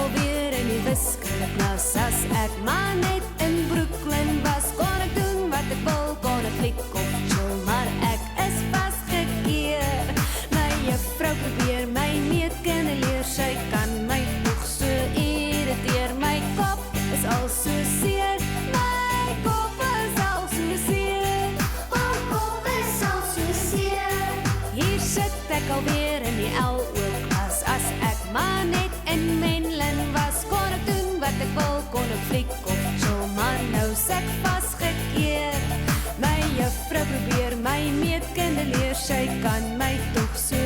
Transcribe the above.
alweer in die wiskunde-klas. As ek maar net in Brooklyn was, kon ek doen wat ek wil, kon ek fliek of chill, maar ek is vastgekeer. My juffrou probeer my meetkunde leer, sy kan my toch so irriteer. My kop is al so seer, my kop is al so seer. My kop is al so seer. Hier sit ek alweer in die LO-klas. As ek maar net in Mainland was, kon ek doen wat ek wil, kon ek fliek of chill, maar nou is ek vastgekeer. My juffrou probeer my meetkunde leer, sy kan my toch so